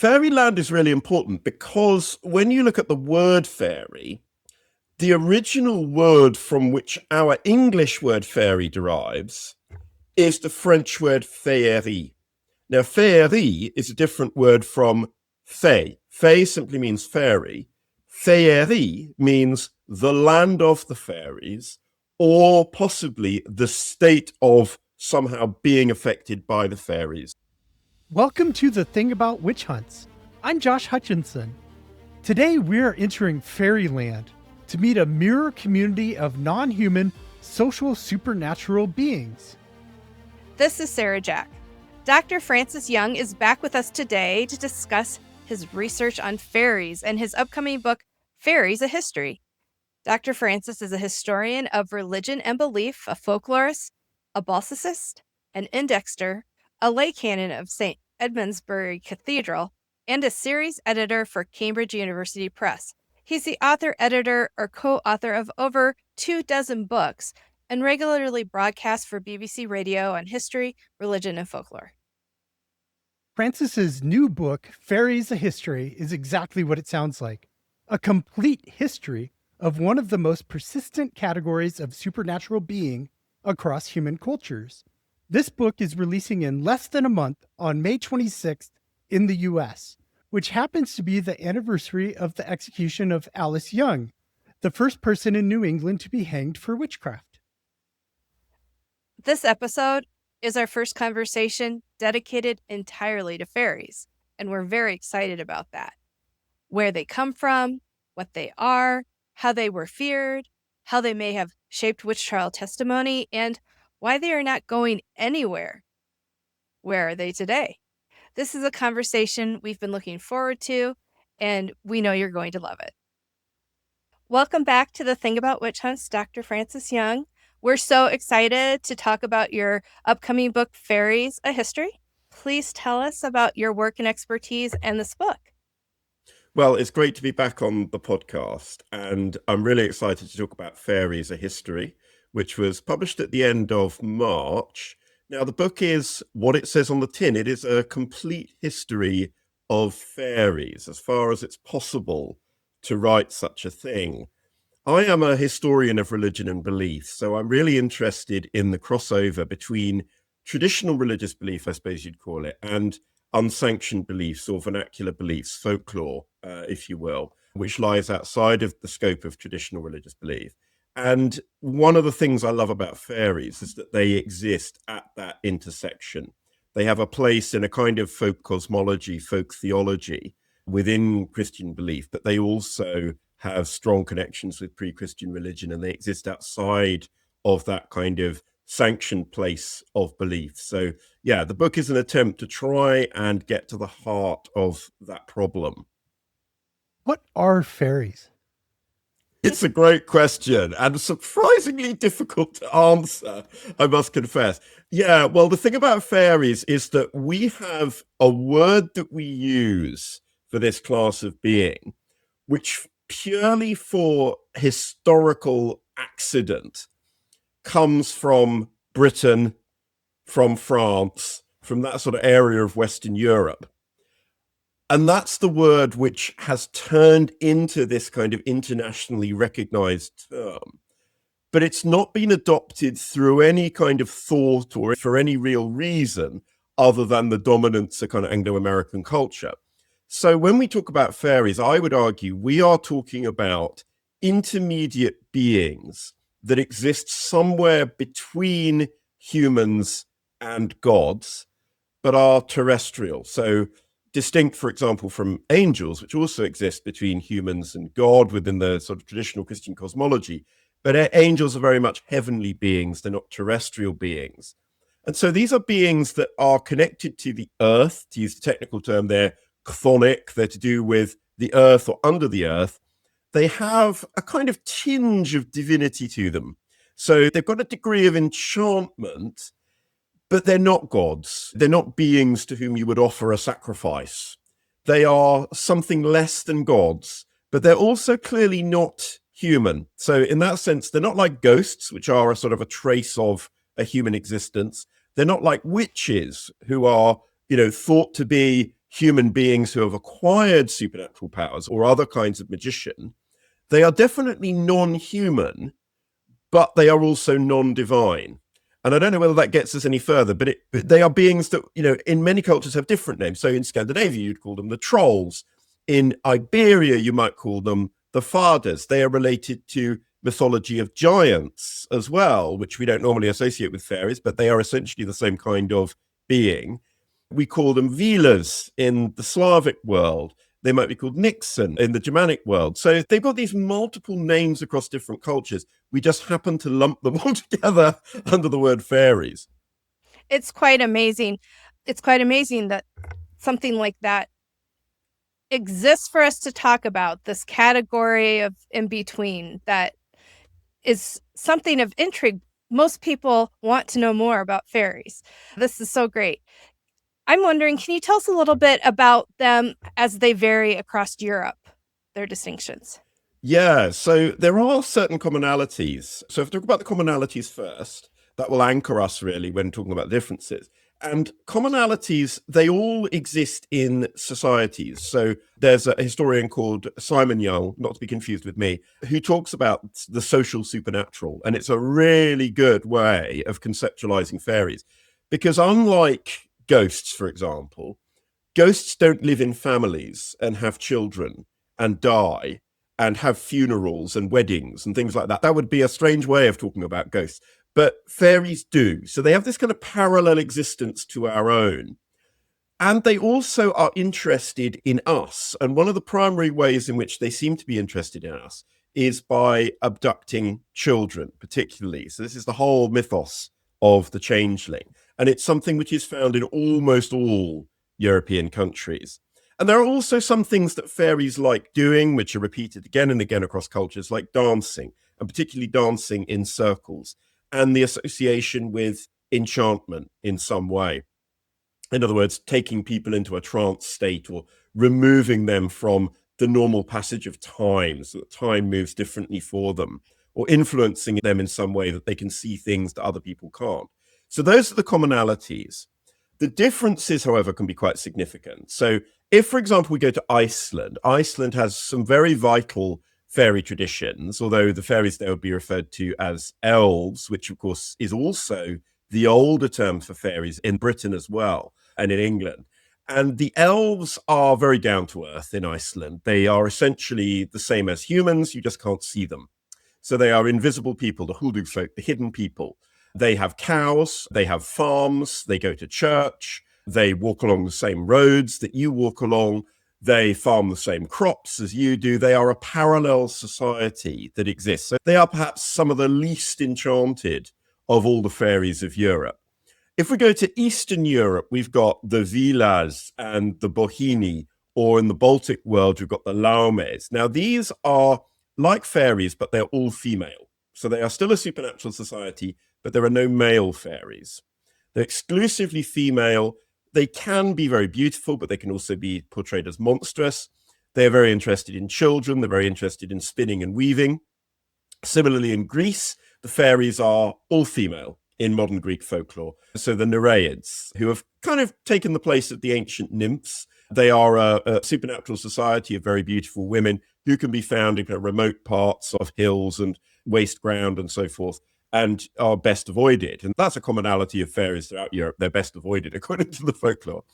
Fairyland is really important because when you look at the word fairy, the original word from which our English word fairy derives is the French word féerie. Now, féerie is a different word from fée. Fée simply means fairy. Féerie means the land of the fairies, or possibly the state of somehow being affected by the fairies. Welcome to The Thing About Witch Hunts. I'm Josh Hutchinson. Today we're entering Fairyland to meet a mirror community of non-human, social supernatural beings. This is Sarah Jack. Dr. Francis Young is back with us today to discuss his research on fairies and his upcoming book, Fairies, a History. Dr. Francis is a historian of religion and belief, a folklorist, a Balticist, an indexer, a lay canon of St Edmundsbury Cathedral, and a series editor for Cambridge University Press. He's the author, editor, or co-author of over 24 books and regularly broadcasts for BBC Radio on history, religion, and folklore. Francis's new book, Fairies, a History, is exactly what it sounds like. A complete history of one of the most persistent categories of supernatural being across human cultures. This book is releasing in less than a month on May 26th in the US, which happens to be the anniversary of the execution of Alice Young, the first person in New England to be hanged for witchcraft. This episode is our first conversation dedicated entirely to fairies, and we're very excited about that. Where they come from, what they are, how they were feared, how they may have shaped witch trial testimony, and why they are not going anywhere. Where are they today? This is a conversation we've been looking forward to, and we know you're going to love it. Welcome back to The Thing About Witch Hunts, Dr. Francis Young. We're so excited to talk about your upcoming book, Fairies, a History. Please tell us about your work and expertise and this book. Well, it's great to be back on the podcast, and I'm really excited to talk about Fairies, a History, which was published at the end of March. Now, the book is what it says on the tin. It is a complete history of fairies, as far as it's possible to write such a thing. I am a historian of religion and belief, so I'm really interested in the crossover between traditional religious belief, I suppose you'd call it, and unsanctioned beliefs or vernacular beliefs, folklore, if you will, which lies outside of the scope of traditional religious belief. And one of the things I love about fairies is that they exist at that intersection. They have a place in a kind of folk cosmology, folk theology within Christian belief, but they also have strong connections with pre-Christian religion, and they exist outside of that kind of sanctioned place of belief. So yeah, the book is an attempt to try and get to the heart of that problem. What are fairies? It's a great question and surprisingly difficult to answer, I must confess. Yeah, well, the thing about fairies is that we have a word that we use for this class of being, which purely for historical accident comes from Britain, from France, from that sort of area of Western Europe. And that's the word which has turned into this kind of internationally recognized term. But it's not been adopted through any kind of thought or for any real reason other than the dominance of kind of Anglo-American culture. So when we talk about fairies, I would argue we are talking about intermediate beings that exist somewhere between humans and gods, but are terrestrial. So distinct, for example, from angels, which also exist between humans and God within the sort of traditional Christian cosmology. But angels are very much heavenly beings. They're not terrestrial beings. And so these are beings that are connected to the earth, to use the technical term, they're chthonic, they're to do with the earth or under the earth. They have a kind of tinge of divinity to them. So they've got a degree of enchantment, but they're not gods. They're not beings to whom you would offer a sacrifice. They are something less than gods, but they're also clearly not human. So in that sense, they're not like ghosts, which are a sort of a trace of a human existence. They're not like witches, who are, thought to be human beings who have acquired supernatural powers or other kinds of magician, they are definitely non-human, but they are also non-divine. And I don't know whether that gets us any further, but they are beings that, in many cultures have different names. So in Scandinavia, you'd call them the trolls. In Iberia, you might call them the fadas. They are related to mythology of giants as well, which we don't normally associate with fairies, but they are essentially the same kind of being. We call them vilas in the Slavic world. They might be called Nixon in the Germanic world. So they've got these multiple names across different cultures. We just happen to lump them all together under the word fairies. It's quite amazing. It's quite amazing that something like that exists for us to talk about, this category of in between that is something of intrigue. Most people want to know more about fairies. This is so great. I'm wondering, can you tell us a little bit about them as they vary across Europe, their distinctions? Yeah, so there are certain commonalities. So if I talk about the commonalities first, that will anchor us really when talking about differences. And commonalities, they all exist in societies. So there's a historian called Simon Young, not to be confused with me, who talks about the social supernatural. And it's a really good way of conceptualizing fairies. Because unlike ghosts, for example, ghosts don't live in families and have children and die and have funerals and weddings and things like that. That would be a strange way of talking about ghosts. But fairies do. So they have this kind of parallel existence to our own. And they also are interested in us. And one of the primary ways in which they seem to be interested in us is by abducting children, particularly. So this is the whole mythos of the changeling. And it's something which is found in almost all European countries. And there are also some things that fairies like doing, which are repeated again and again across cultures, like dancing, and particularly dancing in circles, and the association with enchantment in some way. In other words, taking people into a trance state or removing them from the normal passage of time so that time moves differently for them, or influencing them in some way that they can see things that other people can't. So those are the commonalities. The differences, however, can be quite significant. So if, for example, we go to Iceland, Iceland has some very vital fairy traditions, although the fairies there would be referred to as elves, which of course is also the older term for fairies in Britain as well, and in England. And the elves are very down to earth in Iceland. They are essentially the same as humans, you just can't see them. So they are invisible people, the hoodoo folk, the hidden people. They have cows, they have farms, they go to church, they walk along the same roads that you walk along, they farm the same crops as you do. They are a parallel society that exists. So they are perhaps some of the least enchanted of all the fairies of Europe. If we go to Eastern Europe, we've got the Vilas and the Bohini, or in the Baltic world, we've got the Laumes. Now, these are like fairies, but they're all female. So they are still a supernatural society, but there are no male fairies. They're exclusively female. They can be very beautiful, but they can also be portrayed as monstrous. They're very interested in children. They're very interested in spinning and weaving. Similarly, in Greece, the fairies are all female in modern Greek folklore. So the Nereids, who have kind of taken the place of the ancient nymphs. They are a supernatural society of very beautiful women who can be found in remote parts of hills and waste ground and so forth, and are best avoided. And that's a commonality of fairies throughout Europe. They're best avoided, according to the folklore.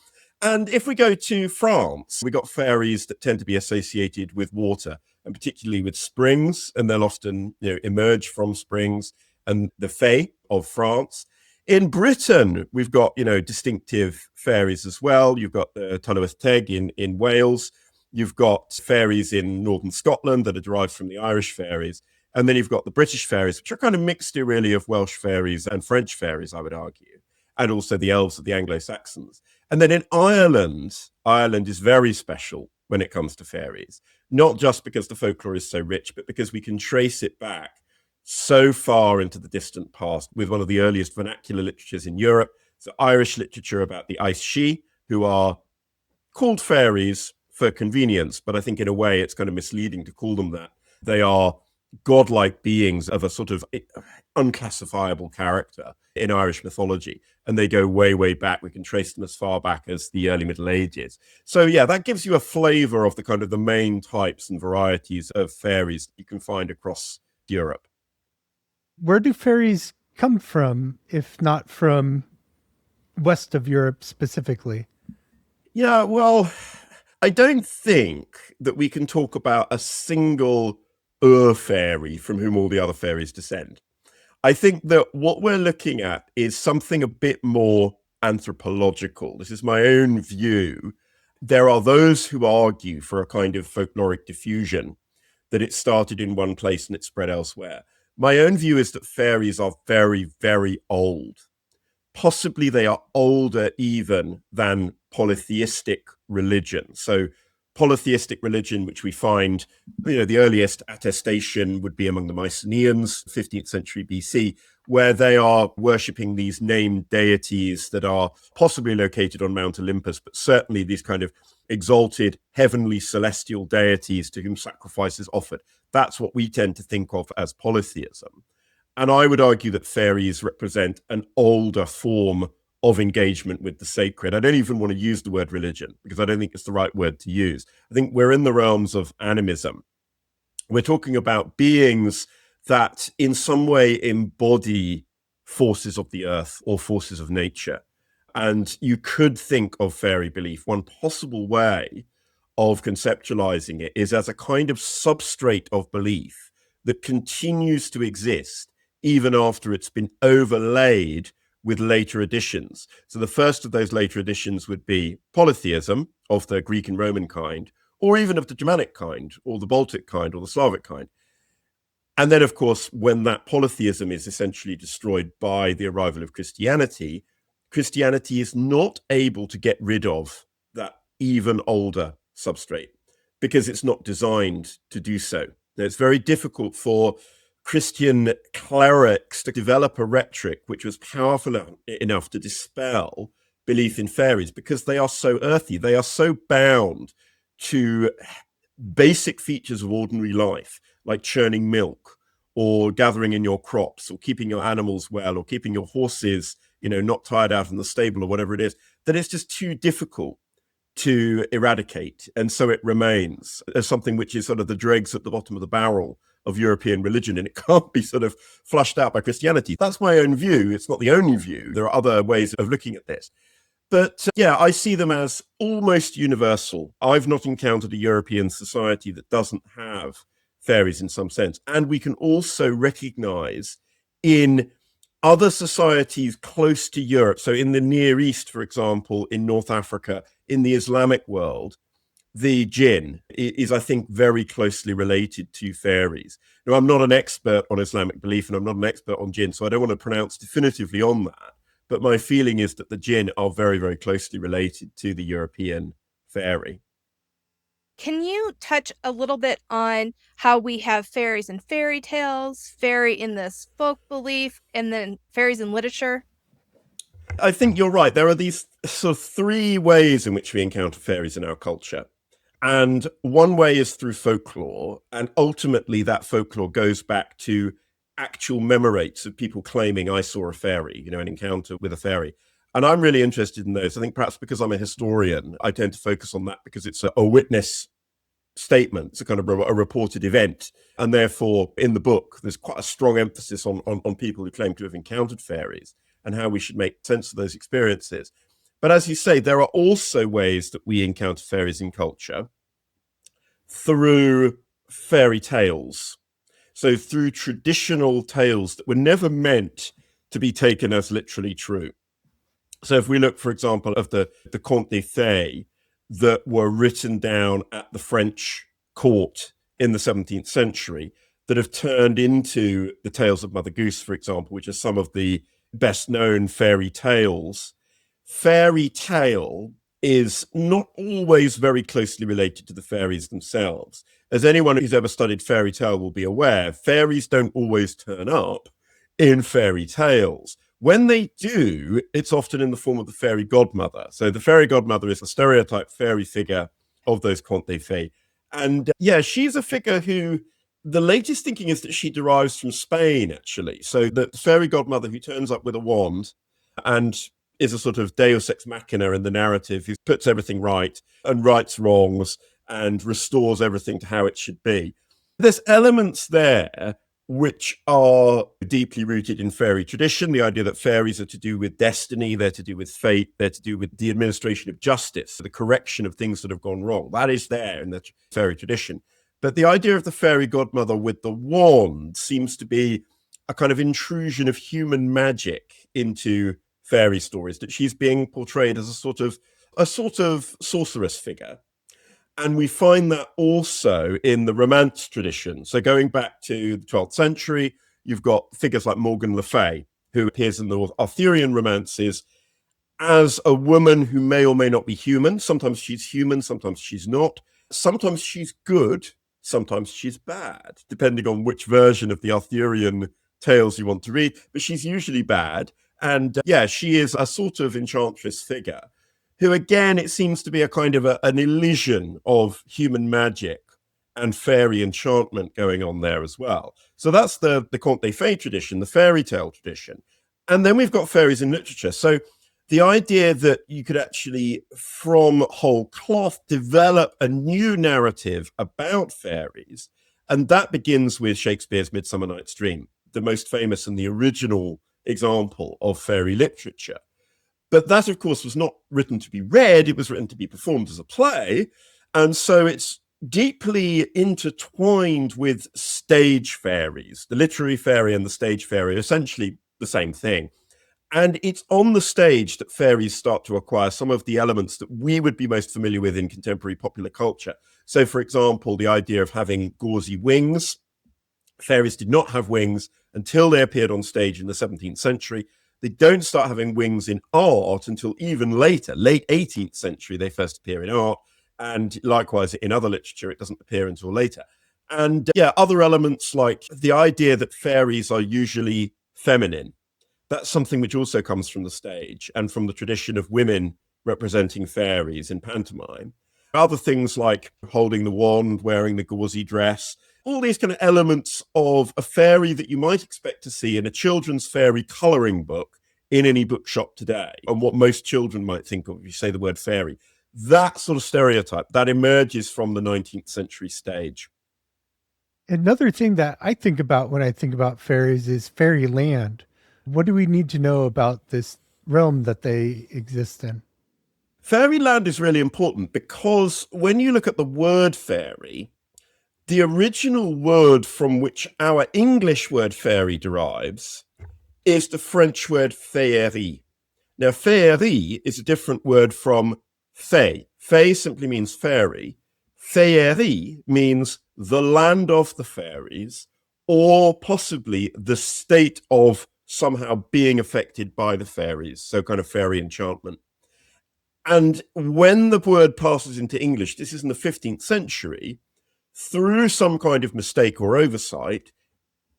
And if we go to France, we got fairies that tend to be associated with water, and particularly with springs, and they'll often emerge from springs, and the Fae of France. In Britain, we've got, distinctive fairies as well. You've got the Tylwyth Teg in Wales. You've got fairies in northern Scotland that are derived from the Irish fairies. And then you've got the British fairies, which are kind of mixture really of Welsh fairies and French fairies, I would argue, and also the elves of the Anglo-Saxons. And then in Ireland, Ireland is very special when it comes to fairies, not just because the folklore is so rich, but because we can trace it back so far into the distant past with one of the earliest vernacular literatures in Europe. So Irish literature about the Aes Sídhe, who are called fairies for convenience, but I think in a way it's kind of misleading to call them that. They are godlike beings of a sort of unclassifiable character in Irish mythology. and they go way, way back. We can trace them as far back as the early Middle Ages. So yeah, that gives you a flavor of the kind of the main types and varieties of fairies you can find across Europe. Where do fairies come from, if not from west of Europe specifically? Yeah, well, I don't think that we can talk about a single fairy from whom all the other fairies descend. I think that what we're looking at is something a bit more anthropological. This is my own view. There are those who argue for a kind of folkloric diffusion, that it started in one place and it spread elsewhere. My own view is that fairies are very, very old. Possibly they are older even than polytheistic religion. So polytheistic religion, which we find, the earliest attestation would be among the Mycenaeans, 15th century BC, where they are worshipping these named deities that are possibly located on Mount Olympus, but certainly these kind of exalted heavenly celestial deities to whom sacrifice is offered. That's what we tend to think of as polytheism. And I would argue that fairies represent an older form of engagement with the sacred. I don't even want to use the word religion because I don't think it's the right word to use. I think we're in the realms of animism. We're talking about beings that in some way embody forces of the earth or forces of nature. And you could think of fairy belief. One possible way of conceptualizing it is as a kind of substrate of belief that continues to exist even after it's been overlaid with later additions. So the first of those later additions would be polytheism of the Greek and Roman kind, or even of the Germanic kind, or the Baltic kind, or the Slavic kind. And then, of course, when that polytheism is essentially destroyed by the arrival of Christianity, Christianity is not able to get rid of that even older substrate because it's not designed to do so. Now, it's very difficult for Christian clerics to develop a rhetoric which was powerful enough to dispel belief in fairies because they are so earthy. They are so bound to basic features of ordinary life, like churning milk or gathering in your crops or keeping your animals well or keeping your horses, not tired out in the stable or whatever it is, that it's just too difficult to eradicate. And so it remains as something which is sort of the dregs at the bottom of the barrel of European religion, and it can't be sort of flushed out by Christianity. That's my own view. It's not the only view. There are other ways of looking at this. But yeah, I see them as almost universal. I've not encountered a European society that doesn't have fairies in some sense. And we can also recognize in other societies close to Europe, so in the Near East, for example, in North Africa, in the Islamic world, the jinn is, I think, very closely related to fairies. Now, I'm not an expert on Islamic belief and I'm not an expert on jinn, so I don't want to pronounce definitively on that. But my feeling is that the jinn are very, very closely related to the European fairy. Can you touch a little bit on how we have fairies in fairy tales, fairy in this folk belief, and then fairies in literature? I think you're right. There are these sort of three ways in which we encounter fairies in our culture. And one way is through folklore. And ultimately, that folklore goes back to actual memorates of people claiming, I saw a fairy, an encounter with a fairy. And I'm really interested in those. I think perhaps because I'm a historian, I tend to focus on that because it's a witness statement. It's a kind of a reported event. And therefore, in the book, there's quite a strong emphasis on people who claim to have encountered fairies and how we should make sense of those experiences. But as you say, there are also ways that we encounter fairies in culture through fairy tales. So through traditional tales that were never meant to be taken as literally true. So if we look, for example, of the contes de fées that were written down at the French court in the 17th century that have turned into the Tales of Mother Goose, for example, which are some of the best known fairy tales. Fairy tale is not always very closely related to the fairies themselves. As anyone who's ever studied fairy tale will be aware, fairies don't always turn up in fairy tales. When they do, it's often in the form of the fairy godmother. So the fairy godmother is a stereotyped fairy figure of those contes de fées. And yeah, she's a figure who the latest thinking is that she derives from Spain, actually. So the fairy godmother who turns up with a wand and is a sort of deus ex machina in the narrative who puts everything right and rights wrongs and restores everything to how it should be. There's elements there which are deeply rooted in fairy tradition. The idea that fairies are to do with destiny, they're to do with fate, they're to do with the administration of justice, the correction of things that have gone wrong. That is there in the fairy tradition. But the idea of the fairy godmother with the wand seems to be a kind of intrusion of human magic into fairy stories, that she's being portrayed as a sort of sorceress figure. And we find that also in the Romance tradition. So going back to the 12th century, you've got figures like Morgan Le Fay, who appears in the Arthurian romances as a woman who may or may not be human. Sometimes she's human, sometimes she's not. Sometimes she's good, sometimes she's bad, depending on which version of the Arthurian tales you want to read. But she's usually bad. And she is a sort of enchantress figure who, again, it seems to be a kind of an illusion of human magic and fairy enchantment going on there as well. So that's the conte de fées tradition, the fairy tale tradition. And then we've got fairies in literature. So the idea that you could actually, from whole cloth, develop a new narrative about fairies, and that begins with Shakespeare's Midsummer Night's Dream, the most famous and the original example of fairy literature. But that, of course, was not written to be read. It was written to be performed as a play. And so it's deeply intertwined with stage fairies. The literary fairy and the stage fairy are essentially the same thing. And it's on the stage that fairies start to acquire some of the elements that we would be most familiar with in contemporary popular culture. So, for example, the idea of having gauzy wings. Fairies did not have wings until they appeared on stage in the 17th century. They don't start having wings in art until even later, late 18th century, they first appear in art. And likewise, in other literature, it doesn't appear until later. And other elements like the idea that fairies are usually feminine. That's something which also comes from the stage and from the tradition of women representing fairies in pantomime. Other things like holding the wand, wearing the gauzy dress, all these kind of elements of a fairy that you might expect to see in a children's fairy colouring book in any bookshop today, and what most children might think of if you say the word fairy. That sort of stereotype, that emerges from the 19th century stage. Another thing that I think about when I think about fairies is fairyland. What do we need to know about this realm that they exist in? Fairyland is really important because when you look at the word fairy, the original word from which our English word fairy derives is the French word féerie. Now, féerie is a different word from fée. Fée simply means fairy. Féerie means the land of the fairies, or possibly the state of somehow being affected by the fairies, so kind of fairy enchantment. And when the word passes into English, this is in the 15th century, through some kind of mistake or oversight,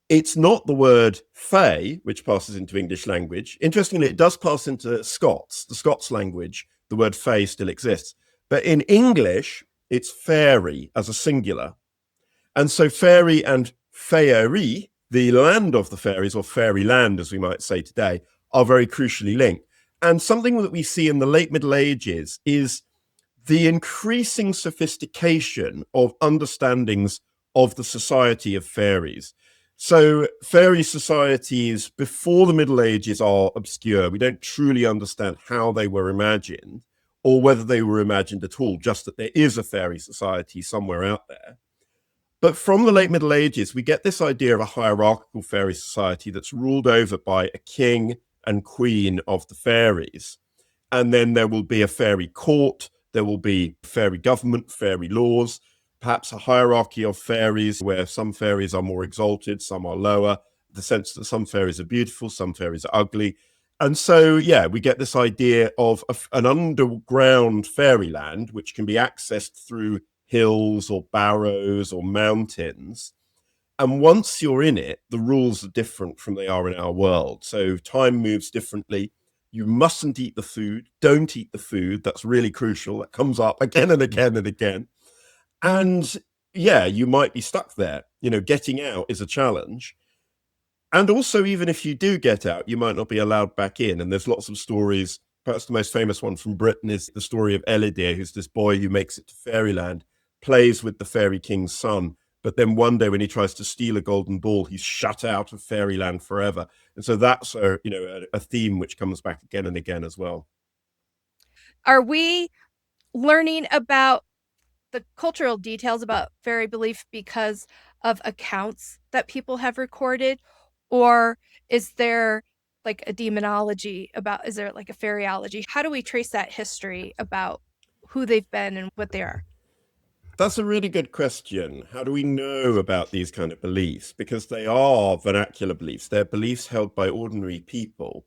it's not the word fey, which passes into English language. Interestingly, it does pass into Scots, the Scots language. The word fey still exists. But in English, it's fairy as a singular. And so fairy and féerie, the land of the fairies, or fairyland, as we might say today, are very crucially linked. And something that we see in the late Middle Ages is the increasing sophistication of understandings of the society of fairies. So fairy societies before the Middle Ages are obscure. We don't truly understand how they were imagined or whether they were imagined at all, just that there is a fairy society somewhere out there. But from the late Middle Ages, we get this idea of a hierarchical fairy society that's ruled over by a king and queen of the fairies. And then there will be a fairy court, there will be fairy government, fairy laws, perhaps a hierarchy of fairies where some fairies are more exalted, some are lower, the sense that some fairies are beautiful, some fairies are ugly. And so, we get this idea of an underground fairyland, which can be accessed through hills or barrows or mountains. And once you're in it, the rules are different from they are in our world. So time moves differently. You mustn't eat the food. Don't eat the food. That's really crucial. That comes up again and again and again. And you might be stuck there. Getting out is a challenge. And also, even if you do get out, you might not be allowed back in. And there's lots of stories Perhaps the most famous one from Britain is the story of Elidir, who's this boy who makes it to fairyland, plays with the fairy king's son. But then one day when he tries to steal a golden ball, he's shut out of fairyland forever. And so that's a theme which comes back again and again as well. Are we learning about the cultural details about fairy belief because of accounts that people have recorded? Or is there like a demonology is there like a fairyology? How do we trace that history about who they've been and what they are? That's a really good question. How do we know about these kind of beliefs? Because they are vernacular beliefs. They're beliefs held by ordinary people.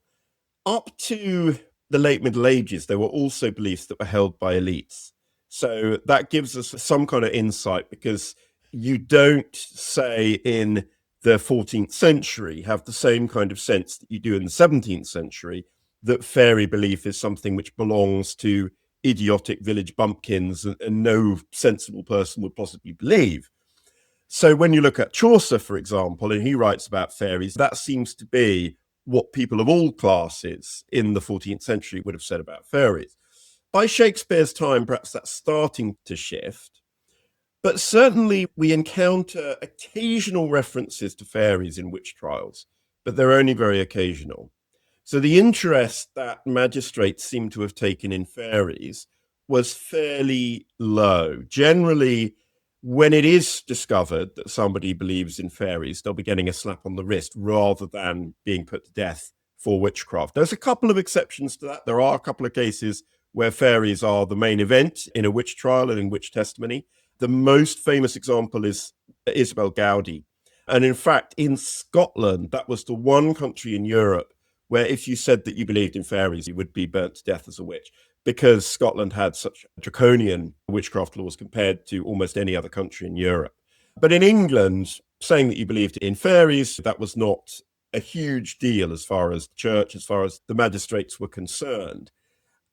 Up to the late Middle Ages, there were also beliefs that were held by elites. So that gives us some kind of insight, because you don't, say, in the 14th century, have the same kind of sense that you do in the 17th century, that fairy belief is something which belongs to idiotic village bumpkins and no sensible person would possibly believe. So when you look at Chaucer, for example, and he writes about fairies, that seems to be what people of all classes in the 14th century would have said about fairies. By Shakespeare's time, perhaps that's starting to shift. But certainly we encounter occasional references to fairies in witch trials, but they're only very occasional. So the interest that magistrates seem to have taken in fairies was fairly low. Generally, when it is discovered that somebody believes in fairies, they'll be getting a slap on the wrist rather than being put to death for witchcraft. There's a couple of exceptions to that. There are a couple of cases where fairies are the main event in a witch trial and in witch testimony. The most famous example is Isabel Gowdy. And in fact, in Scotland, that was the one country in Europe where if you said that you believed in fairies, you would be burnt to death as a witch, because Scotland had such draconian witchcraft laws compared to almost any other country in Europe. But in England, saying that you believed in fairies, that was not a huge deal as far as the church, as far as the magistrates were concerned.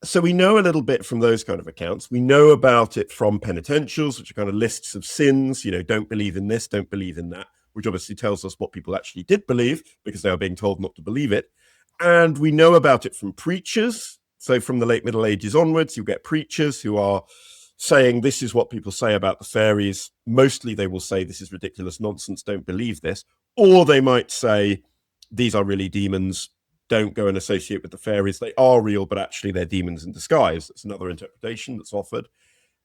So we know a little bit from those kind of accounts. We know about it from penitentials, which are kind of lists of sins, don't believe in this, don't believe in that, which obviously tells us what people actually did believe because they were being told not to believe it. And we know about it from preachers. So from the late Middle Ages onwards, you get preachers who are saying this is what people say about the fairies. Mostly they will say this is ridiculous nonsense, don't believe this. Or they might say these are really demons, don't go and associate with the fairies. They are real, but actually they're demons in disguise. That's another interpretation that's offered.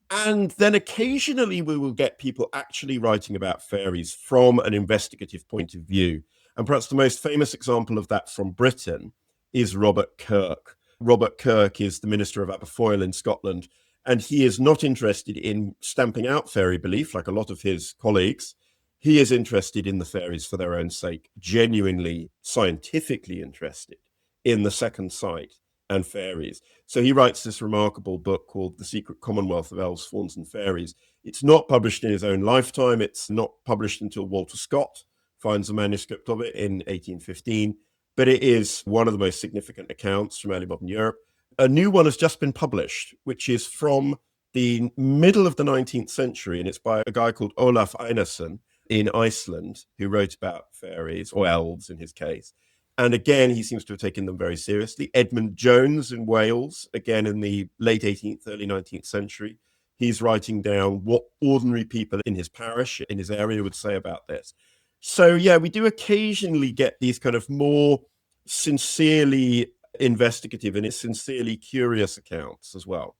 And then occasionally we will get people actually writing about fairies from an investigative point of view. And perhaps the most famous example of that from Britain is Robert Kirk. Robert Kirk is the minister of Aberfoyle in Scotland, and he is not interested in stamping out fairy belief like a lot of his colleagues. He is interested in the fairies for their own sake, genuinely scientifically interested in the second sight and fairies. So he writes this remarkable book called The Secret Commonwealth of Elves, Fauns and Fairies. It's not published in his own lifetime. It's not published until Walter Scott finds a manuscript of it in 1815. But it is one of the most significant accounts from early modern Europe. A new one has just been published, which is from the middle of the 19th century, and it's by a guy called Olaf Einarsson in Iceland, who wrote about fairies, or elves in his case. And again, he seems to have taken them very seriously. Edmund Jones in Wales, again in the late 18th, early 19th century, he's writing down what ordinary people in his parish, in his area, would say about this. So, yeah, we do occasionally get these kind of more sincerely investigative and sincerely curious accounts as well.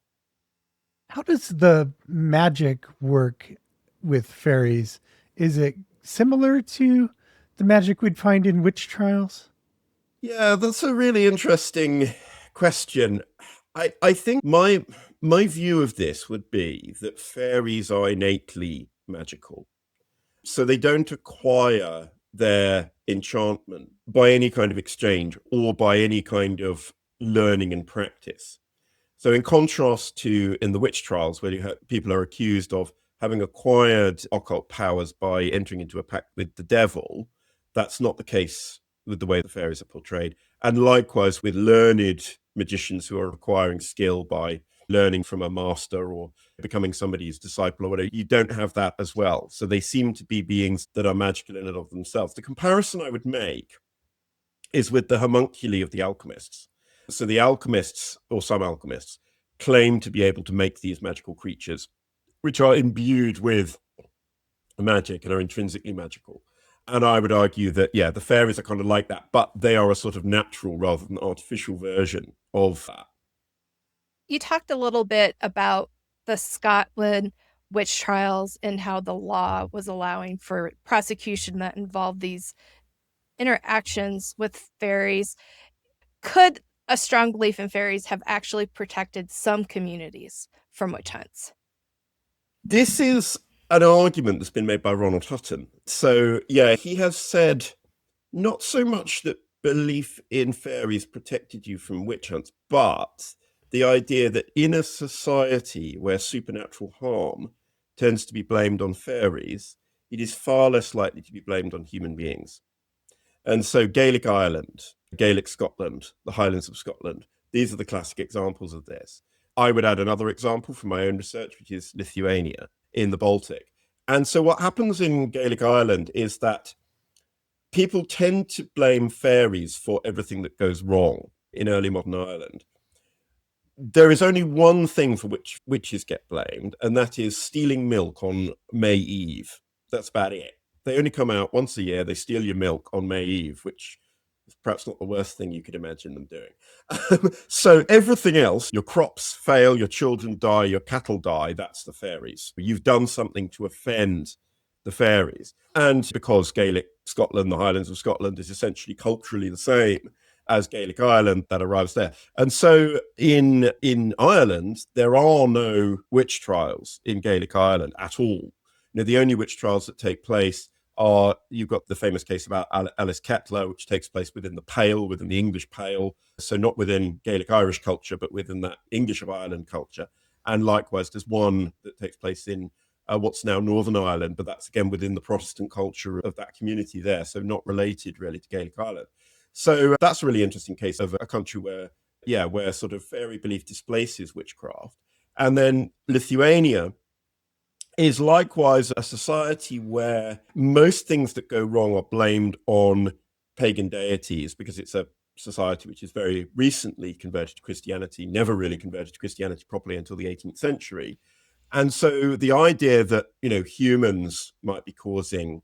How does the magic work with fairies? Is it similar to the magic we'd find in witch trials? Yeah, that's a really interesting question. I think my view of this would be that fairies are innately magical. So they don't acquire their enchantment by any kind of exchange or by any kind of learning and practice. So in contrast to in the witch trials, where people are accused of having acquired occult powers by entering into a pact with the devil, that's not the case with the way the fairies are portrayed. And likewise with learned magicians who are acquiring skill by learning from a master or becoming somebody's disciple or whatever, you don't have that as well. So they seem to be beings that are magical in and of themselves. The comparison I would make is with the homunculi of the alchemists. So the alchemists, or some alchemists, claim to be able to make these magical creatures, which are imbued with magic and are intrinsically magical. And I would argue that, yeah, the fairies are kind of like that, but they are a sort of natural rather than artificial version of that. You talked a little bit about the Scotland witch trials and how the law was allowing for prosecution that involved these interactions with fairies. Could a strong belief in fairies have actually protected some communities from witch hunts? This is an argument that's been made by Ronald Hutton. So, yeah, he has said not so much that belief in fairies protected you from witch hunts, but the idea that in a society where supernatural harm tends to be blamed on fairies, it is far less likely to be blamed on human beings. And so Gaelic Ireland, Gaelic Scotland, the Highlands of Scotland, these are the classic examples of this. I would add another example from my own research, which is Lithuania in the Baltic. And so what happens in Gaelic Ireland is that people tend to blame fairies for everything that goes wrong in early modern Ireland. There is only one thing for which witches get blamed, and that is stealing milk on May Eve. That's about it. They only come out once a year, they steal your milk on May Eve, which is perhaps not the worst thing you could imagine them doing. So everything else, your crops fail, your children die, your cattle die, that's the fairies. You've done something to offend the fairies. And because Gaelic Scotland, the Highlands of Scotland, is essentially culturally the same as Gaelic Ireland, that arrives there. And so in Ireland, there are no witch trials in Gaelic Ireland at all. The only witch trials that take place are, you've got the famous case about Alice Kettler, which takes place within the Pale, within the English Pale. So not within Gaelic Irish culture, but within that English of Ireland culture. And likewise, there's one that takes place in what's now Northern Ireland, but that's again within the Protestant culture of that community there. So not related really to Gaelic Ireland. So that's a really interesting case of a country where sort of fairy belief displaces witchcraft. And then Lithuania is likewise a society where most things that go wrong are blamed on pagan deities, because it's a society which is very recently converted to Christianity, never really converted to Christianity properly until the 18th century. And so the idea that, humans might be causing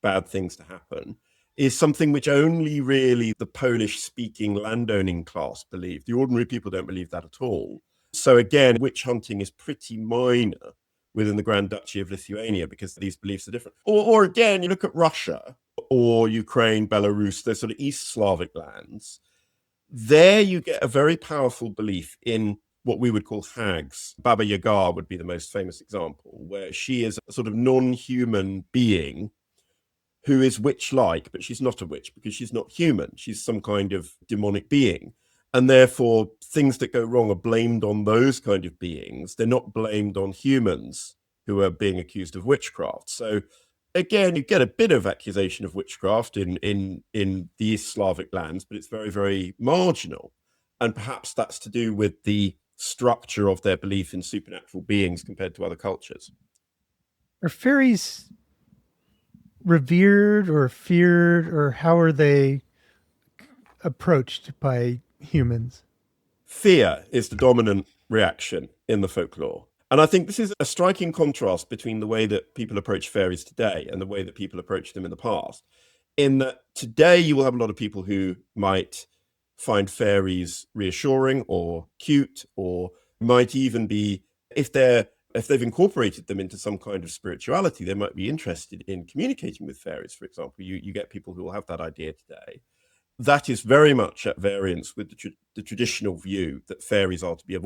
bad things to happen is something which only really the Polish-speaking landowning class believe. The ordinary people don't believe that at all. So again, witch hunting is pretty minor within the Grand Duchy of Lithuania because these beliefs are different. Or again, you look at Russia or Ukraine, Belarus, those sort of East Slavic lands. There you get a very powerful belief in what we would call hags. Baba Yaga would be the most famous example, where she is a sort of non-human being who is witch-like, but she's not a witch because she's not human. She's some kind of demonic being. And therefore, things that go wrong are blamed on those kind of beings. They're not blamed on humans who are being accused of witchcraft. So again, you get a bit of accusation of witchcraft in the East Slavic lands, but it's very, very marginal. And perhaps that's to do with the structure of their belief in supernatural beings compared to other cultures. Are fairies revered or feared, or how are they approached by humans? Fear is the dominant reaction in the folklore. And I think this is a striking contrast between the way that people approach fairies today and the way that people approached them in the past. In that today you will have a lot of people who might find fairies reassuring or cute, or might even be, if they've incorporated them into some kind of spirituality, they might be interested in communicating with fairies, for example. You get people who will have that idea today. That is very much at variance with the traditional view that fairies are to be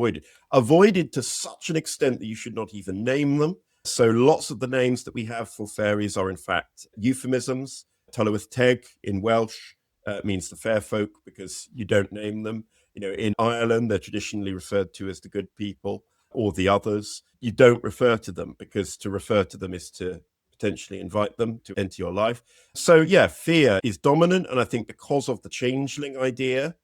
avoided to such an extent that you should not even name them. So lots of the names that we have for fairies are in fact euphemisms. Tylwyth Teg in Welsh means the fair folk because you don't name them. In Ireland, they're traditionally referred to as the good people or the others. You don't refer to them because to refer to them is to potentially invite them to enter your life. So yeah, fear is dominant. And I think because of the changeling idea,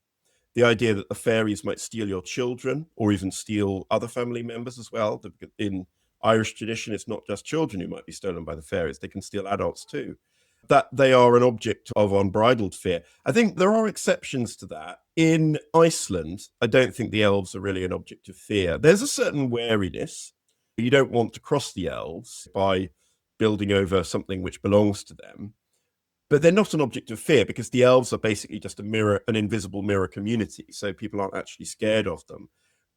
the idea that the fairies might steal your children or even steal other family members as well. In Irish tradition, it's not just children who might be stolen by the fairies. They can steal adults too. that they are an object of unbridled fear. I think there are exceptions to that. In Iceland, I don't think the elves are really an object of fear. There's a certain wariness. You don't want to cross the elves by building over something which belongs to them. But they're not an object of fear because the elves are basically just an invisible mirror community. So people aren't actually scared of them.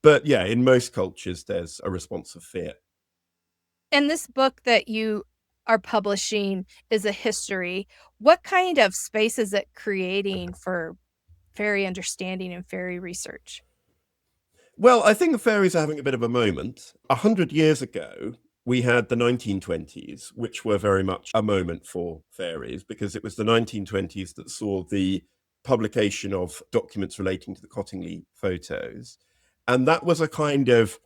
But yeah, in most cultures, there's a response of fear. And this book that you are publishing is a history. What kind of space is it creating for fairy understanding and fairy research? Well, I think the fairies are having a bit of a moment. 100 years ago, we had the 1920s, which were very much a moment for fairies because it was the 1920s that saw the publication of documents relating to the Cottingley photos. And that was a kind of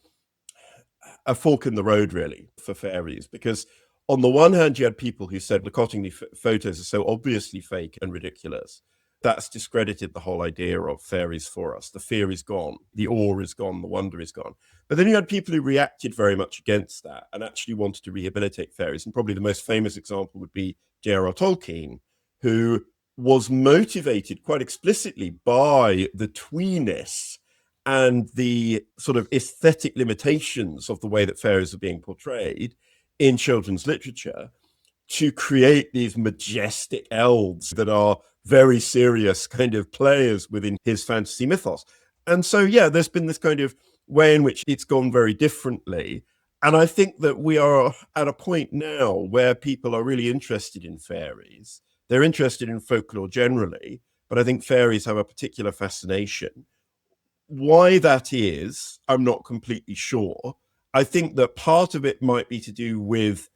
a fork in the road, really, for fairies, because on the one hand, you had people who said the Cottingley photos are so obviously fake and ridiculous. That's discredited the whole idea of fairies for us. The fear is gone, the awe is gone, the wonder is gone. But then you had people who reacted very much against that and actually wanted to rehabilitate fairies. And probably the most famous example would be J.R.R. Tolkien, who was motivated quite explicitly by the tweeness and the sort of aesthetic limitations of the way that fairies are being portrayed in children's literature to create these majestic elves that are very serious kind of players within his fantasy mythos. And so, yeah, there's been this kind of way in which it's gone very differently. And I think that we are at a point now where people are really interested in fairies. They're interested in folklore generally, but I think fairies have a particular fascination. Why that is, I'm not completely sure. I think that part of it might be to do with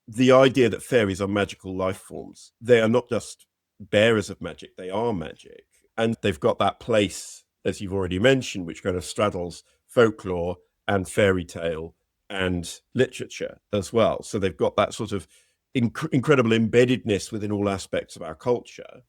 the idea that fairies are magical life forms. They are not just bearers of magic, they are magic. And they've got that place, as you've already mentioned, which kind of straddles folklore and fairy tale and literature as well. So they've got that sort of incredible embeddedness within all aspects of our culture.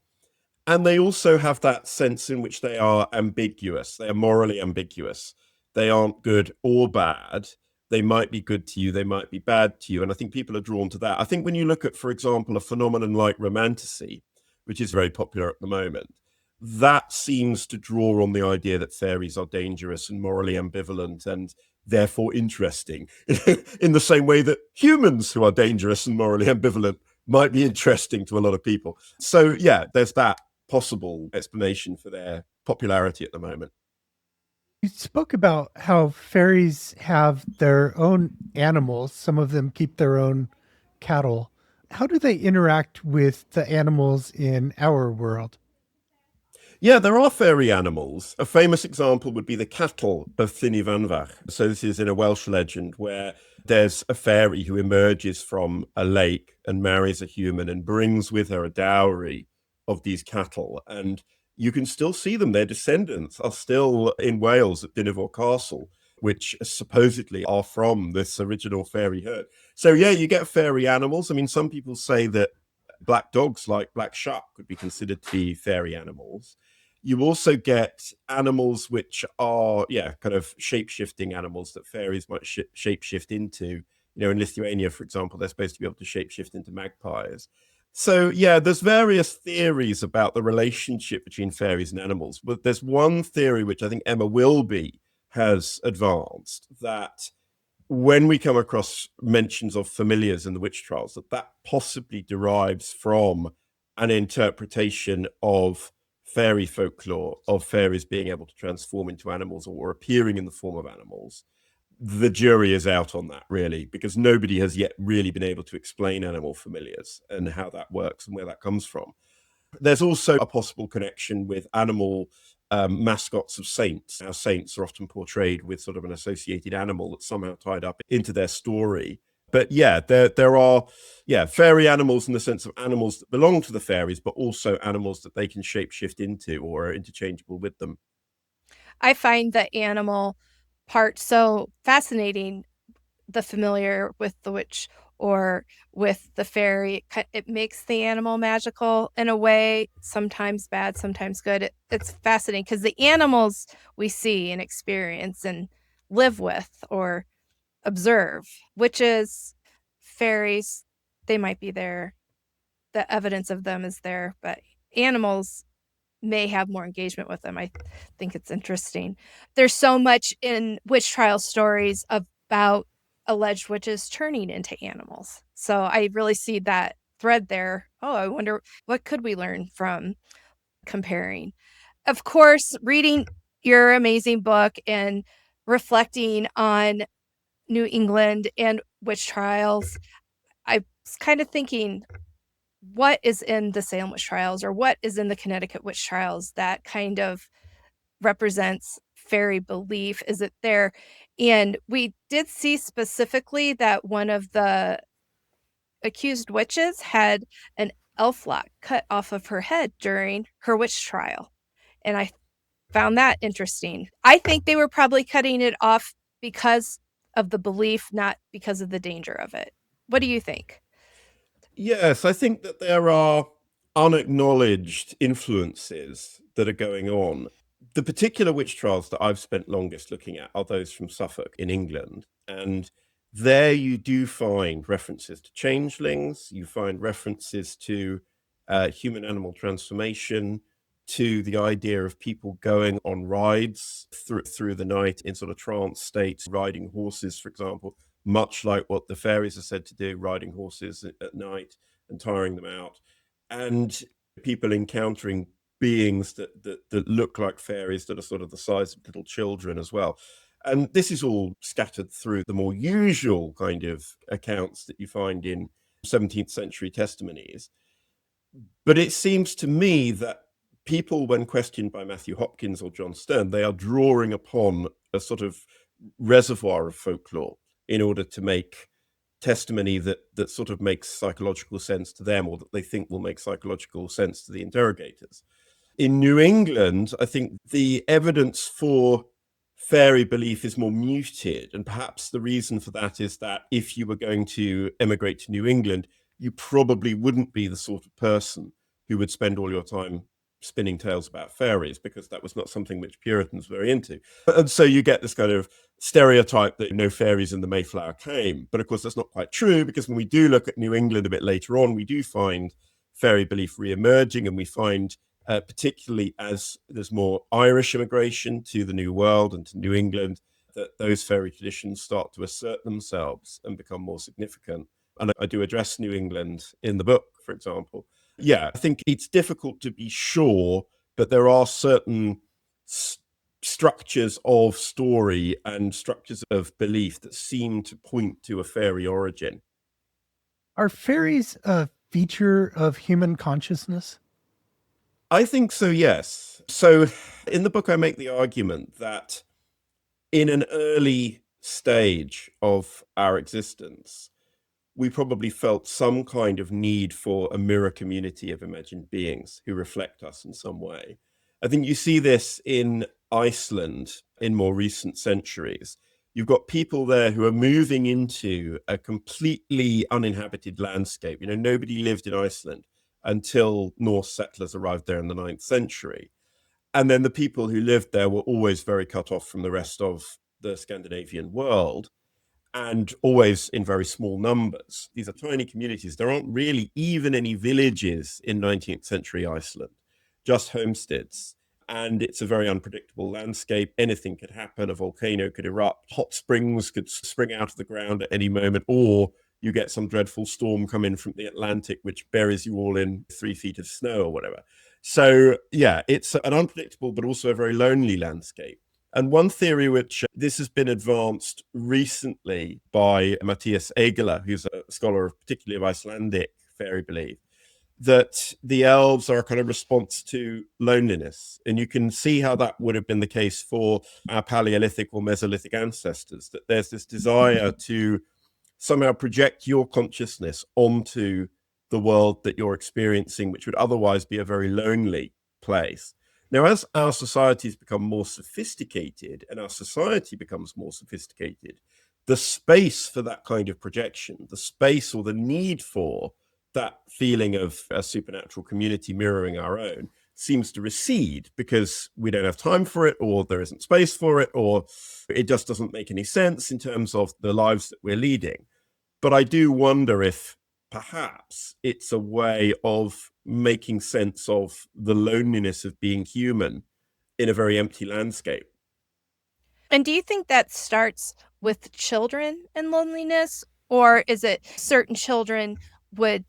And they also have that sense in which they are ambiguous. They are morally ambiguous. They aren't good or bad. They might be good to you. They might be bad to you. And I think people are drawn to that. I think when you look at, for example, a phenomenon like romantasy, which is very popular at the moment, that seems to draw on the idea that fairies are dangerous and morally ambivalent and therefore interesting in the same way that humans who are dangerous and morally ambivalent might be interesting to a lot of people. So yeah, there's that possible explanation for their popularity at the moment. You spoke about how fairies have their own animals. Some of them keep their own cattle. How do they interact with the animals in our world? Yeah, there are fairy animals. A famous example would be the cattle of Llanfairpwllgwyngyllgogerychwch. So this is in a Welsh legend where there's a fairy who emerges from a lake and marries a human and brings with her a dowry of these cattle. And you can still see them. Their descendants are still in Wales at Dinnefwr Castle, which supposedly are from this original fairy herd. So yeah, you get fairy animals. I mean, some people say that black dogs like Black Shuck could be considered to be fairy animals. You also get animals which are, yeah, kind of shape-shifting animals that fairies might shape-shift into. You know, in Lithuania, for example, they're supposed to be able to shape-shift into magpies. So, yeah, there's various theories about the relationship between fairies and animals. But there's one theory which I think Emma Wilby has advanced, that when we come across mentions of familiars in the witch trials, that possibly derives from an interpretation of fairy folklore, of fairies being able to transform into animals or appearing in the form of animals. The jury is out on that, really, because nobody has yet really been able to explain animal familiars and how that works and where that comes from. There's also a possible connection with animal mascots of saints. Our saints are often portrayed with sort of an associated animal that's somehow tied up into their story. But yeah, there are fairy animals in the sense of animals that belong to the fairies, but also animals that they can shapeshift into or are interchangeable with them. I find the animal part so fascinating, the familiar with the witch or with the fairy. It makes the animal magical in a way, sometimes bad, sometimes good. It's fascinating because the animals we see and experience and live with or observe, witches, fairies, they might be there the evidence of them is there, but animals may have more engagement with them. I think it's interesting. There's so much in witch trial stories about alleged witches turning into animals. So I really see that thread there. Oh, I wonder what could we learn from comparing. Of course, reading your amazing book and reflecting on New England and witch trials, I was kind of thinking, what is in the Salem witch trials or what is in the Connecticut witch trials that kind of represents fairy belief? Is it there? And we did see specifically that one of the accused witches had an elf lock cut off of her head during her witch trial. And I found that interesting. I think they were probably cutting it off because of the belief, not because of the danger of it. What do you think? Yes, I think that there are unacknowledged influences that are going on. The particular witch trials that I've spent longest looking at are those from Suffolk in England. And there you do find references to changelings, you find references to human animal transformation, to the idea of people going on rides through the night in sort of trance states, riding horses, for example, much like what the fairies are said to do, riding horses at night and tiring them out, and people encountering beings that look like fairies that are sort of the size of little children as well. And this is all scattered through the more usual kind of accounts that you find in 17th century testimonies. But it seems to me that people, when questioned by Matthew Hopkins or John Stern, they are drawing upon a sort of reservoir of folklore in order to make testimony that sort of makes psychological sense to them, or that they think will make psychological sense to the interrogators. In New England, I think the evidence for fairy belief is more muted. And perhaps the reason for that is that if you were going to emigrate to New England, you probably wouldn't be the sort of person who would spend all your time spinning tales about fairies, because that was not something which Puritans were very into. And so you get this kind of stereotype that no fairies in the Mayflower came. But of course, that's not quite true, because when we do look at New England a bit later on, we do find fairy belief re-emerging, and we find particularly as there's more Irish immigration to the New World and to New England, that those fairy traditions start to assert themselves and become more significant. And I do address New England in the book, for example. Yeah, I think it's difficult to be sure, but there are certain structures of story and structures of belief that seem to point to a fairy origin. Are fairies a feature of human consciousness? I think so, yes. So in the book, I make the argument that in an early stage of our existence, we probably felt some kind of need for a mirror community of imagined beings who reflect us in some way. I think you see this in Iceland in more recent centuries. You've got people there who are moving into a completely uninhabited landscape. You know, nobody lived in Iceland until Norse settlers arrived there in the 9th century. And then the people who lived there were always very cut off from the rest of the Scandinavian world, and always in very small numbers. These are tiny communities. There aren't really even any villages in 19th century Iceland, just homesteads. And it's a very unpredictable landscape. Anything could happen. A volcano could erupt. Hot springs could spring out of the ground at any moment, or you get some dreadful storm come in from the Atlantic, which buries you all in 3 feet of snow or whatever. So yeah, it's an unpredictable, but also a very lonely landscape. And one theory which this has been advanced recently by Matthias Egeler, who's a scholar of particularly of Icelandic fairy belief, that the elves are a kind of response to loneliness. And you can see how that would have been the case for our Paleolithic or Mesolithic ancestors, that there's this desire to somehow project your consciousness onto the world that you're experiencing, which would otherwise be a very lonely place. Now, as our societies become more sophisticated and our society becomes more sophisticated, the space for that kind of projection, the space or the need for that feeling of a supernatural community mirroring our own seems to recede, because we don't have time for it, or there isn't space for it, or it just doesn't make any sense in terms of the lives that we're leading. But I do wonder if perhaps it's a way of making sense of the loneliness of being human in a very empty landscape. And do you think that starts with children and loneliness, or is it certain children would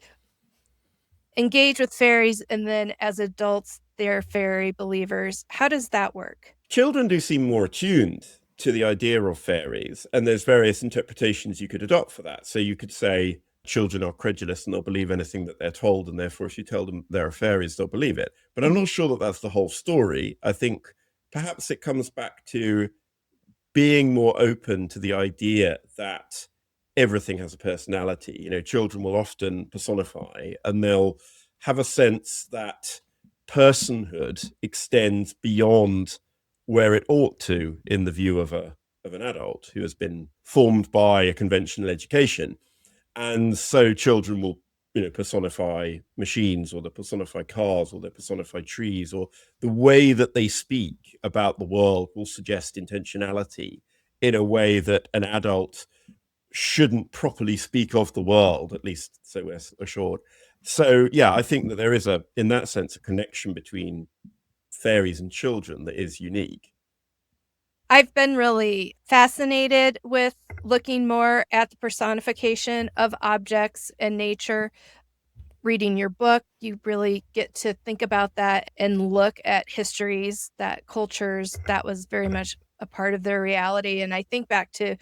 engage with fairies and then as adults they're fairy believers? How does that work? Children do seem more attuned to the idea of fairies, and there's various interpretations you could adopt for that. So you could say children are credulous and they'll believe anything that they're told, and therefore if you tell them there are fairies, they'll believe it. But I'm not sure that that's the whole story. I think perhaps it comes back to being more open to the idea that everything has a personality. You know, children will often personify, and they'll have a sense that personhood extends beyond where it ought to in the view of an adult who has been formed by a conventional education. And so children will, personify machines, or they personify cars, or they personify trees, or the way that they speak about the world will suggest intentionality in a way that an adult shouldn't properly speak of the world, at least so we're assured. So yeah, I think that there is in that sense, a connection between fairies and children that is unique. I've been really fascinated with looking more at the personification of objects and nature. Reading your book, you really get to think about that and look at histories, that cultures, that was very much a part of their reality. And I think back to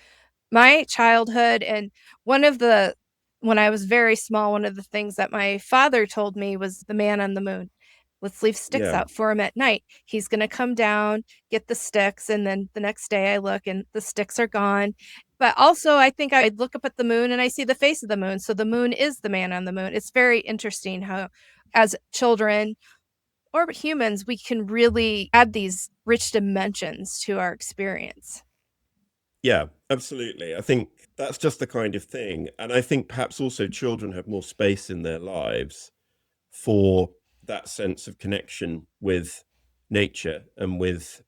my childhood, and when I was very small, one of the things that my father told me was the man on the moon. Let's leave sticks Yeah. out for him at night. He's going to come down, get the sticks, and then the next day I look and the sticks are gone. But also, I think I'd look up at the moon and I see the face of the moon. So the moon is the man on the moon. It's very interesting how, as children or humans, we can really add these rich dimensions to our experience. Yeah, absolutely. I think that's just the kind of thing. And I think perhaps also children have more space in their lives for that sense of connection with nature and with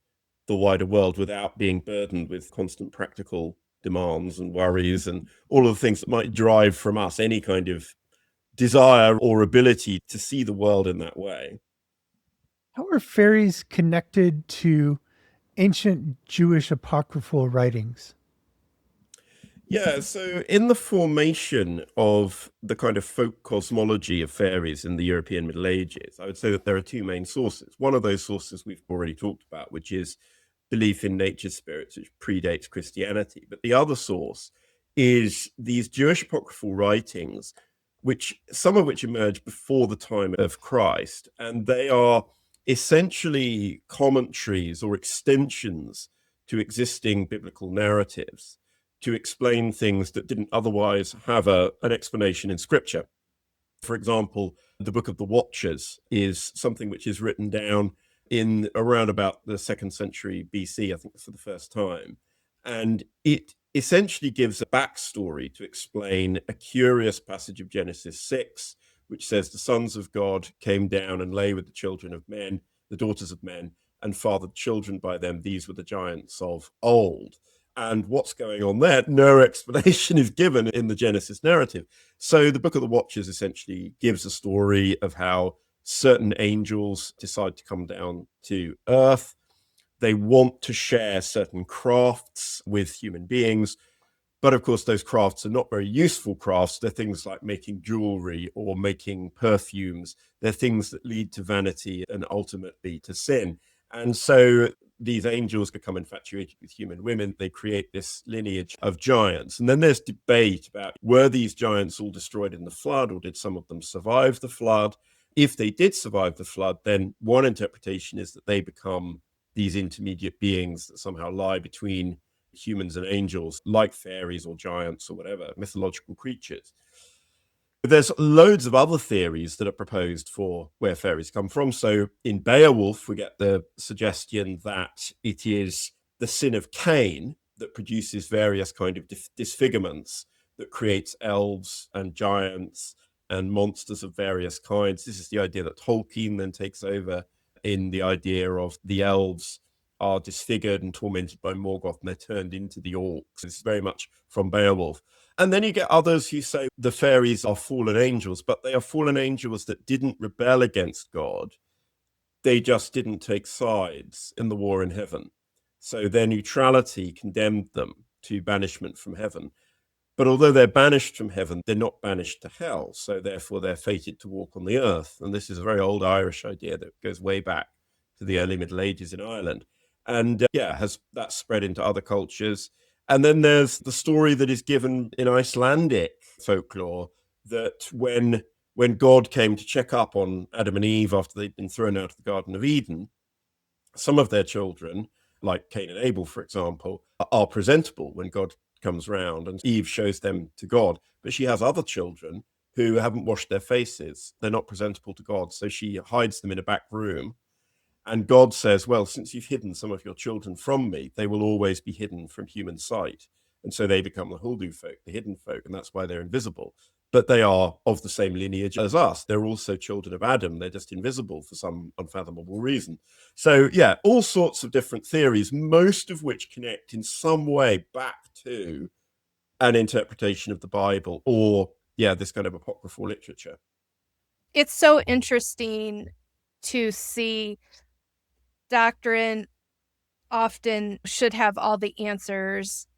the wider world without being burdened with constant practical demands and worries and all of the things that might drive from us any kind of desire or ability to see the world in that way. How are fairies connected to ancient Jewish apocryphal writings? Yeah, so in the formation of the kind of folk cosmology of fairies in the European Middle Ages, I would say that there are two main sources. One of those sources we've already talked about, which is belief in nature spirits, which predates Christianity. But the other source is these Jewish apocryphal writings, which some of which emerged before the time of Christ, and they are essentially commentaries or extensions to existing biblical narratives to explain things that didn't otherwise have an explanation in scripture. For example, the Book of the Watchers is something which is written down in around about the 2nd century BC, I think, for the first time. And it essentially gives a backstory to explain a curious passage of Genesis 6, which says the sons of God came down and lay with the children of men, the daughters of men, and fathered children by them. These were the giants of old. And what's going on there? No explanation is given in the Genesis narrative. So the Book of the Watchers essentially gives a story of how certain angels decide to come down to Earth. They want to share certain crafts with human beings. But of course, those crafts are not very useful crafts. They're things like making jewelry or making perfumes. They're things that lead to vanity and ultimately to sin. And so these angels become infatuated with human women. They create this lineage of giants. And then there's debate about, were these giants all destroyed in the flood, or did some of them survive the flood? If they did survive the flood, then one interpretation is that they become these intermediate beings that somehow lie between humans and angels, like fairies or giants or whatever, mythological creatures. There's loads of other theories that are proposed for where fairies come from. So in Beowulf, we get the suggestion that it is the sin of Cain that produces various kind of disfigurements that creates elves and giants and monsters of various kinds. This is the idea that Tolkien then takes over in the idea of the elves are disfigured and tormented by Morgoth, and they're turned into the orcs. It's very much from Beowulf. And then you get others who say the fairies are fallen angels, but they are fallen angels that didn't rebel against God. They just didn't take sides in the war in heaven. So their neutrality condemned them to banishment from heaven. But although they're banished from heaven, they're not banished to hell. So therefore, they're fated to walk on the earth. And this is a very old Irish idea that goes way back to the early Middle Ages in Ireland. And has that spread into other cultures. And then there's the story that is given in Icelandic folklore that when God came to check up on Adam and Eve after they'd been thrown out of the Garden of Eden, some of their children, like Cain and Abel, for example, are presentable when God comes round, and Eve shows them to God. But she has other children who haven't washed their faces. They're not presentable to God. So she hides them in a back room. And God says, well, since you've hidden some of your children from me, they will always be hidden from human sight. And so they become the Huldu folk, the hidden folk, and that's why they're invisible. But they are of the same lineage as us. They're also children of Adam. They're just invisible for some unfathomable reason. So, yeah, all sorts of different theories, most of which connect in some way back to an interpretation of the Bible or, this kind of apocryphal literature. It's so interesting to see doctrine often should have all the answers,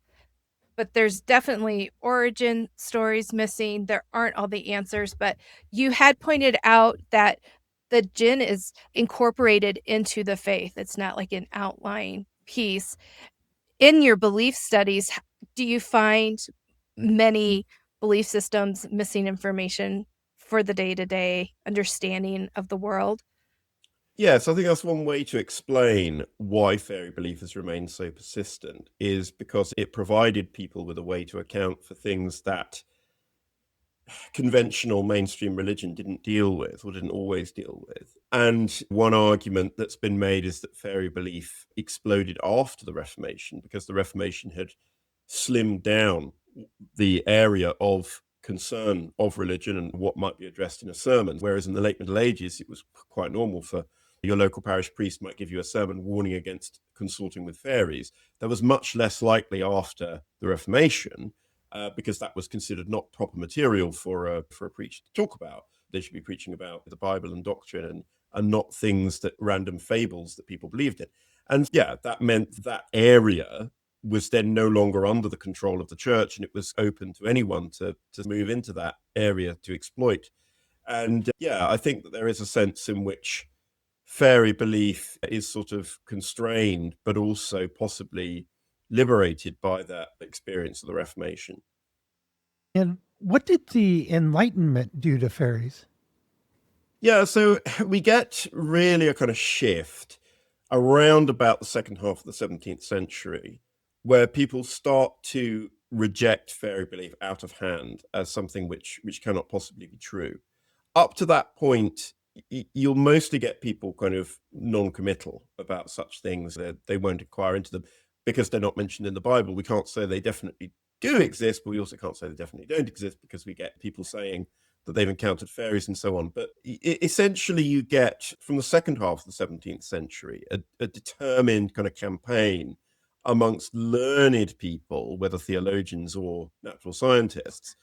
but there's definitely origin stories missing. There aren't all the answers, but you had pointed out that the jinn is incorporated into the faith. It's not like an outlying piece. In your belief studies, do you find many belief systems missing information for the day-to-day understanding of the world? Yes, I think that's one way to explain why fairy belief has remained so persistent, is because it provided people with a way to account for things that conventional mainstream religion didn't deal with or didn't always deal with. And one argument that's been made is that fairy belief exploded after the Reformation because the Reformation had slimmed down the area of concern of religion and what might be addressed in a sermon. Whereas in the late Middle Ages, it was quite normal for your local parish priest might give you a sermon warning against consorting with fairies. That was much less likely after the Reformation because that was considered not proper material for a preacher to talk about. They should be preaching about the Bible and doctrine and not things that random fables that people believed in. And that meant that area was then no longer under the control of the church, and it was open to anyone to move into that area to exploit. And I think that there is a sense in which fairy belief is sort of constrained, but also possibly liberated by that experience of the Reformation. And what did the Enlightenment do to fairies? Yeah, so we get really a kind of shift around about the second half of the 17th century, where people start to reject fairy belief out of hand as something which cannot possibly be true. Up to that point, you'll mostly get people kind of non-committal about such things. They won't inquire into them because they're not mentioned in the Bible. We can't say they definitely do exist, but we also can't say they definitely don't exist because we get people saying that they've encountered fairies and so on. But essentially, you get from the second half of the 17th century a determined kind of campaign amongst learned people, whether theologians or natural scientists,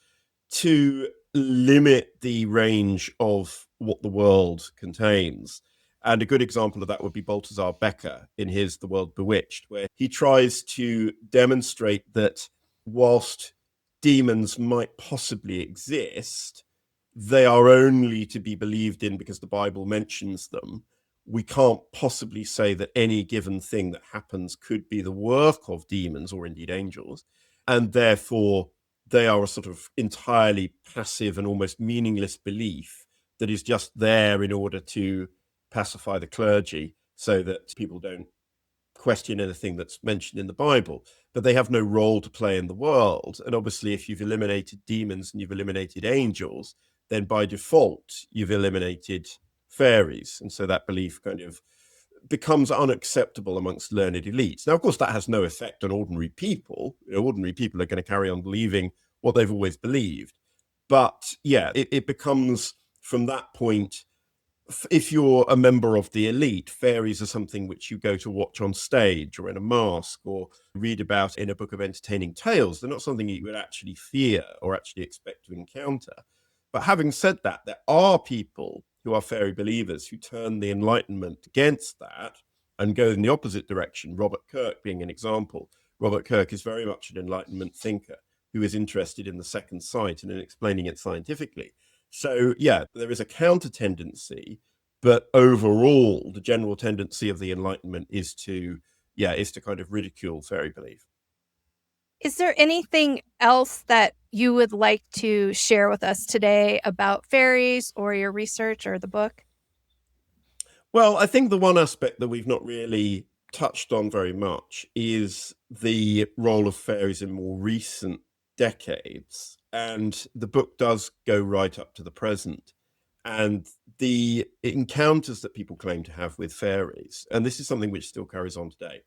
to limit the range of what the world contains. And a good example of that would be Balthasar Becker in his The World Bewitched, where he tries to demonstrate that whilst demons might possibly exist, they are only to be believed in because the Bible mentions them. We can't possibly say that any given thing that happens could be the work of demons or indeed angels. And therefore, they are a sort of entirely passive and almost meaningless belief that is just there in order to pacify the clergy so that people don't question anything that's mentioned in the Bible. But they have no role to play in the world. And obviously, if you've eliminated demons and you've eliminated angels, then by default, you've eliminated fairies. And so that belief kind of becomes unacceptable amongst learned elites. Now, of course, that has no effect on ordinary people. Ordinary people are going to carry on believing what they've always believed. But it becomes, from that point, if you're a member of the elite, fairies are something which you go to watch on stage or in a masque or read about in a book of entertaining tales. They're not something you would actually fear or actually expect to encounter. But having said that, there are people who are fairy believers who turn the Enlightenment against that and go in the opposite direction, Robert Kirk being an example. Robert Kirk is very much an Enlightenment thinker who is interested in the second sight and in explaining it scientifically. So, yeah, there is a counter tendency, but overall, the general tendency of the Enlightenment is to kind of ridicule fairy belief. Is there anything else that you would like to share with us today about fairies or your research or the book? Well, I think the one aspect that we've not really touched on very much is the role of fairies in more recent decades. And the book does go right up to the present. And the encounters that people claim to have with fairies, and this is something which still carries on today.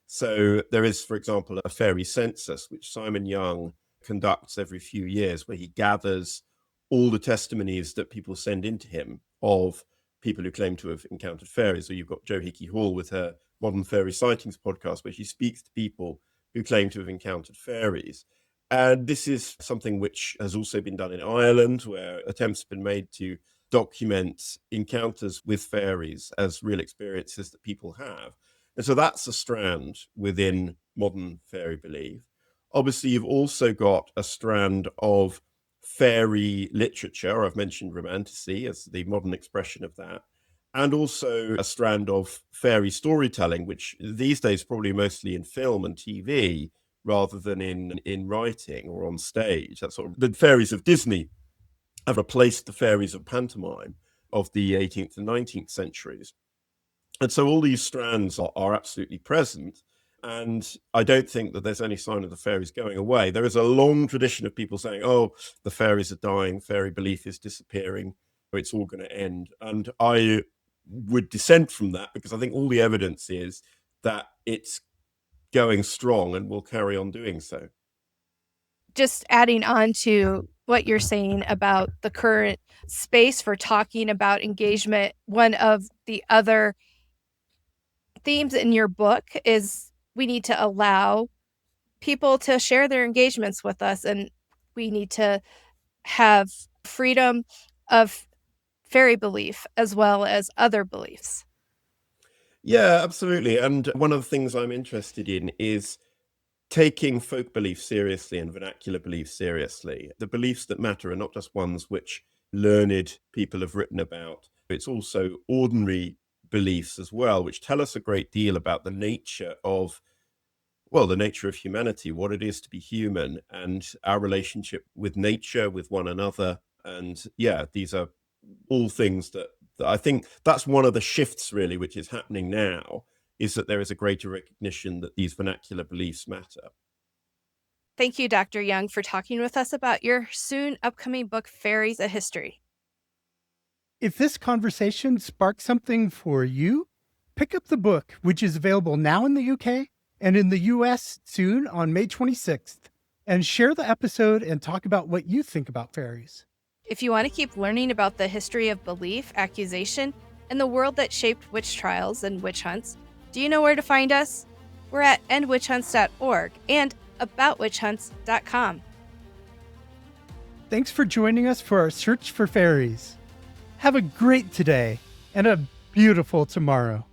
So there is, for example, a fairy census, which Simon Young conducts every few years, where he gathers all the testimonies that people send into him of people who claim to have encountered fairies. So you've got Jo Hickey Hall with her Modern Fairy Sightings podcast, where she speaks to people who claim to have encountered fairies. And this is something which has also been done in Ireland, where attempts have been made to document encounters with fairies as real experiences that people have. And so that's a strand within modern fairy belief. Obviously, you've also got a strand of fairy literature. I've mentioned romanticy as the modern expression of that. And also a strand of fairy storytelling, which these days probably mostly in film and TV rather than in writing or on stage. That's sort of the fairies of Disney have replaced the fairies of pantomime of the 18th and 19th centuries. And so all these strands are absolutely present. And I don't think that there's any sign of the fairies going away. There is a long tradition of people saying, oh, the fairies are dying, fairy belief is disappearing, or it's all going to end. And I would dissent from that because I think all the evidence is that it's going strong and will carry on doing so. Just adding on to what you're saying about the current space for talking about engagement, one of the other themes in your book is we need to allow people to share their engagements with us, and we need to have freedom of fairy belief as well as other beliefs. Yeah, absolutely. And one of the things I'm interested in is taking folk belief seriously and vernacular belief seriously. The beliefs that matter are not just ones which learned people have written about. It's also ordinary beliefs as well, which tell us a great deal about the nature of humanity, what it is to be human, and our relationship with nature, with one another. And yeah, these are all things that I think that's one of the shifts really, which is happening now, is that there is a greater recognition that these vernacular beliefs matter. Thank you, Dr. Young, for talking with us about your soon upcoming book, Fairies, a History. If this conversation sparked something for you, pick up the book, which is available now in the UK and in the US soon on May 26th, and share the episode and talk about what you think about fairies. If you want to keep learning about the history of belief, accusation, and the world that shaped witch trials and witch hunts, do you know where to find us? We're at endwitchhunts.org and aboutwitchhunts.com. Thanks for joining us for our search for fairies. Have a great today and a beautiful tomorrow.